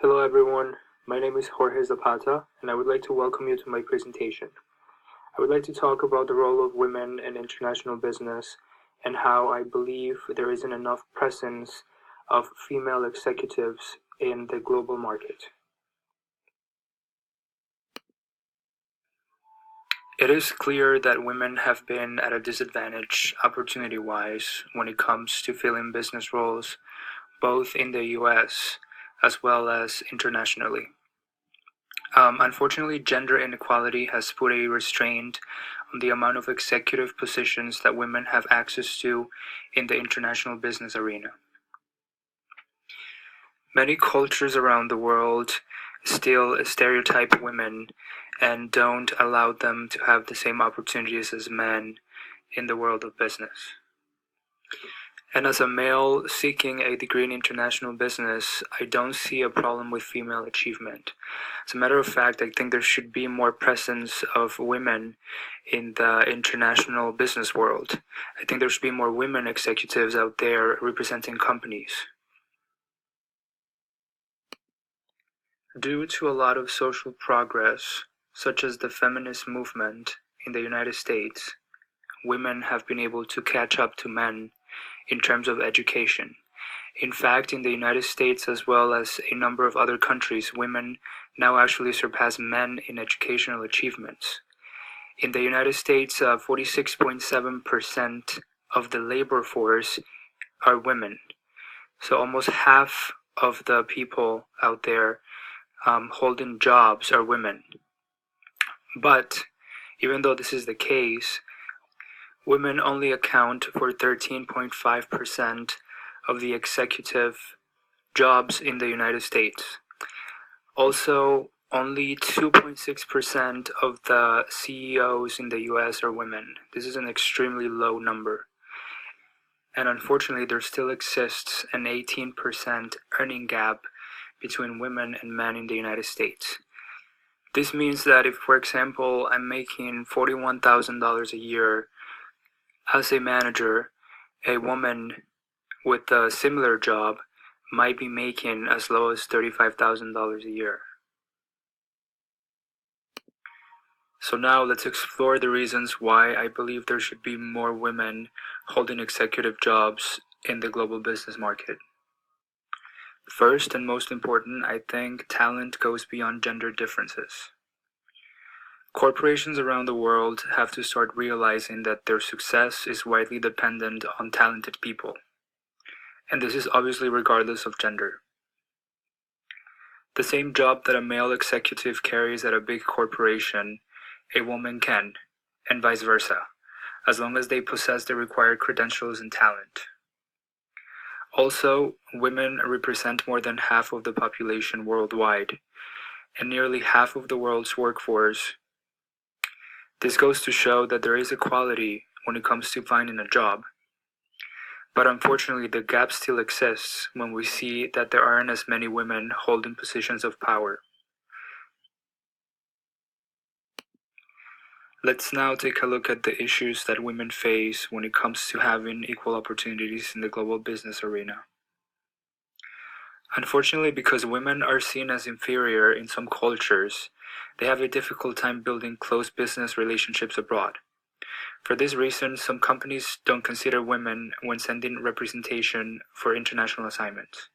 Hello everyone, my name is Jorge Zapata and I would like to welcome you to my presentation. I would like to talk about the role of women in international business and how I believe there isn't enough presence of female executives in the global market. It is clear that women have been at a disadvantage opportunity-wise when it comes to filling business roles, both in the US as well as internationally. Unfortunately, gender inequality has put a restraint on the amount of executive positions that women have access to in the international business arena. Many cultures around the world still stereotype women and don't allow them to have the same opportunities as men in the world of business. And as a male seeking a degree in international business, I don't see a problem with female achievement. As a matter of fact, I think there should be more presence of women in the international business world. I think there should be more women executives out there representing companies. Due to a lot of social progress, such as the feminist movement in the United States, women have been able to catch up to men in terms of education. In fact, in the United States as well as a number of other countries, women now actually surpass men in educational achievements. In the United States, 46.7% of the labor force are women. So almost half of the people out there holding jobs are women. But even though this is the case, women only account for 13.5% of the executive jobs in the United States. Also, only 2.6% of the CEOs in the US are women. This is an extremely low number. And unfortunately, there still exists an 18% earning gap between women and men in the United States. This means that if, for example, I'm making $41,000 a year as a manager, a woman with a similar job might be making as low as $35,000 a year. So now let's explore the reasons why I believe there should be more women holding executive jobs in the global business market. First and most important, I think talent goes beyond gender differences. Corporations around the world have to start realizing that their success is widely dependent on talented people. And this is obviously regardless of gender. The same job that a male executive carries at a big corporation, a woman can, and vice versa, as long as they possess the required credentials and talent. Also, women represent more than half of the population worldwide, and nearly half of the world's workforce. This goes to show that there is equality when it comes to finding a job. But unfortunately, the gap still exists when we see that there aren't as many women holding positions of power. Let's now take a look at the issues that women face when it comes to having equal opportunities in the global business arena. Unfortunately, because women are seen as inferior in some cultures, they have a difficult time building close business relationships abroad. For this reason, some companies don't consider women when sending representation for international assignments.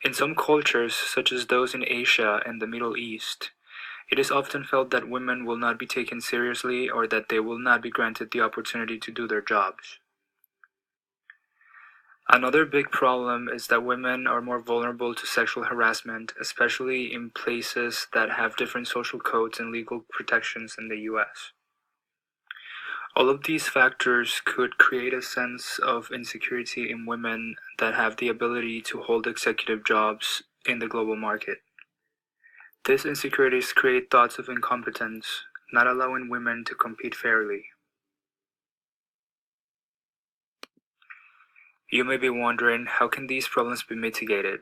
In some cultures, such as those in Asia and the Middle East, it is often felt that women will not be taken seriously or that they will not be granted the opportunity to do their jobs. Another big problem is that women are more vulnerable to sexual harassment, especially in places that have different social codes and legal protections in the US. All of these factors could create a sense of insecurity in women that have the ability to hold executive jobs in the global market. These insecurities create thoughts of incompetence, not allowing women to compete fairly. You may be wondering, how can these problems be mitigated?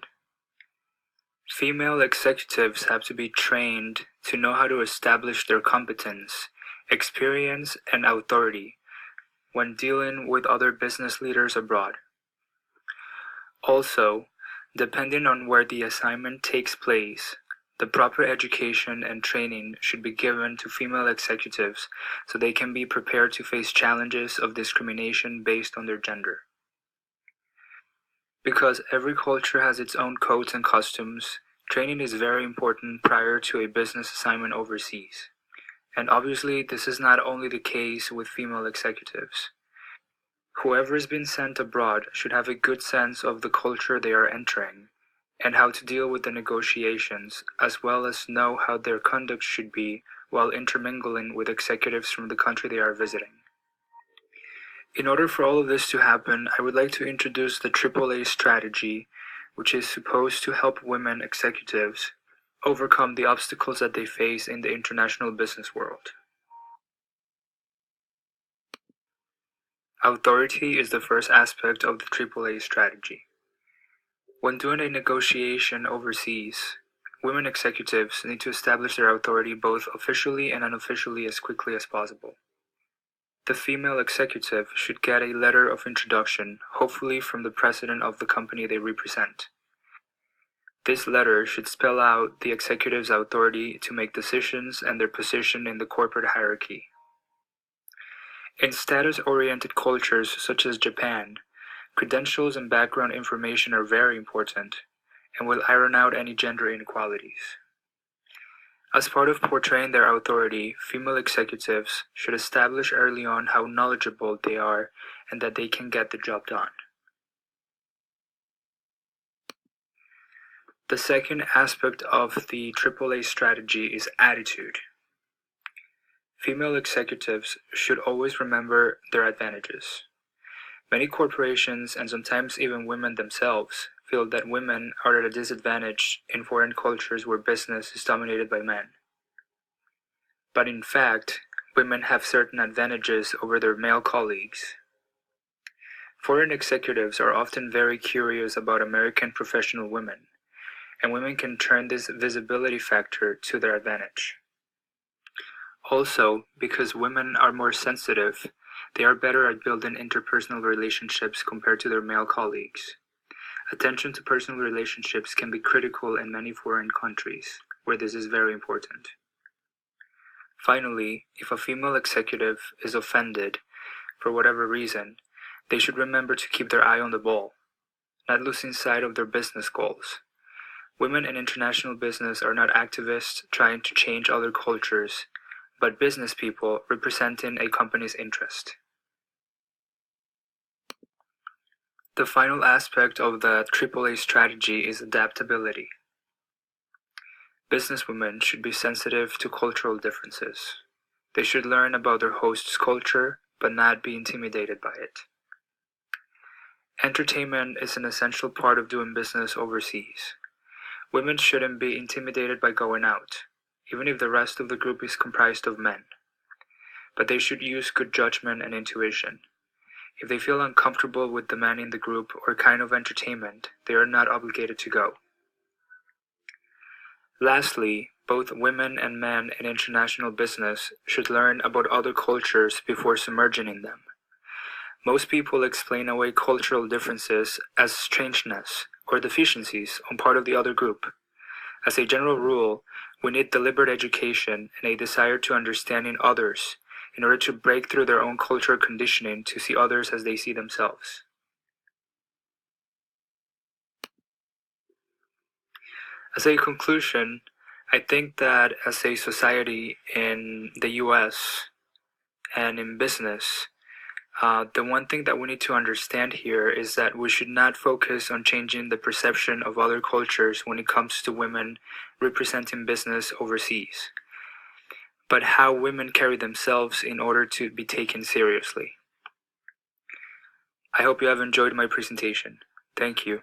Female executives have to be trained to know how to establish their competence, experience, and authority when dealing with other business leaders abroad. Also, Depending on where the assignment takes place, the proper education and training should be given to female executives so they can be prepared to face challenges of discrimination based on their gender. Because every culture has its own codes and customs, training is very important prior to a business assignment overseas. And obviously, this is not only the case with female executives. Whoever has been sent abroad should have a good sense of the culture they are entering and how to deal with the negotiations, as well as know how their conduct should be while intermingling with executives from the country they are visiting. In order for all of this to happen, I would like to introduce the AAA strategy, which is supposed to help women executives overcome the obstacles that they face in the international business world. Authority is the first aspect of the AAA strategy. When doing a negotiation overseas, women executives need to establish their authority both officially and unofficially as quickly as possible. The female executive should get a letter of introduction, hopefully from the president of the company they represent. This letter should spell out the executive's authority to make decisions and their position in the corporate hierarchy. In status-oriented cultures such as Japan, credentials and background information are very important and will iron out any gender inequalities. As part of portraying their authority, female executives should establish early on how knowledgeable they are and that they can get the job done. The second aspect of the AAA strategy is attitude. Female executives should always remember their advantages. Many corporations, and sometimes even women themselves, feel that women are at a disadvantage in foreign cultures where business is dominated by men. But in fact, women have certain advantages over their male colleagues. Foreign executives are often very curious about American professional women, and women can turn this visibility factor to their advantage. Also, because women are more sensitive, they are better at building interpersonal relationships compared to their male colleagues. Attention to personal relationships can be critical in many foreign countries, where this is very important. Finally, if a female executive is offended, for whatever reason, they should remember to keep their eye on the ball, not losing sight of their business goals. Women in international business are not activists trying to change other cultures, but business people representing a company's interest. The final aspect of the AAA strategy is adaptability. Businesswomen should be sensitive to cultural differences. They should learn about their host's culture, but not be intimidated by it. Entertainment is an essential part of doing business overseas. Women shouldn't be intimidated by going out, even if the rest of the group is comprised of men. But they should use good judgment and intuition. If they feel uncomfortable with the man in the group or kind of entertainment, they are not obligated to go. Lastly, both women and men in international business should learn about other cultures before submerging in them. Most people explain away cultural differences as strangeness or deficiencies on part of the other group. As a general rule, we need deliberate education and a desire to understand in others in order to break through their own cultural conditioning to see others as they see themselves. As a conclusion, I think that as a society in the US and in business, the one thing that we need to understand here is that we should not focus on changing the perception of other cultures when it comes to women representing business overseas, but how women carry themselves in order to be taken seriously. I hope you have enjoyed my presentation. Thank you.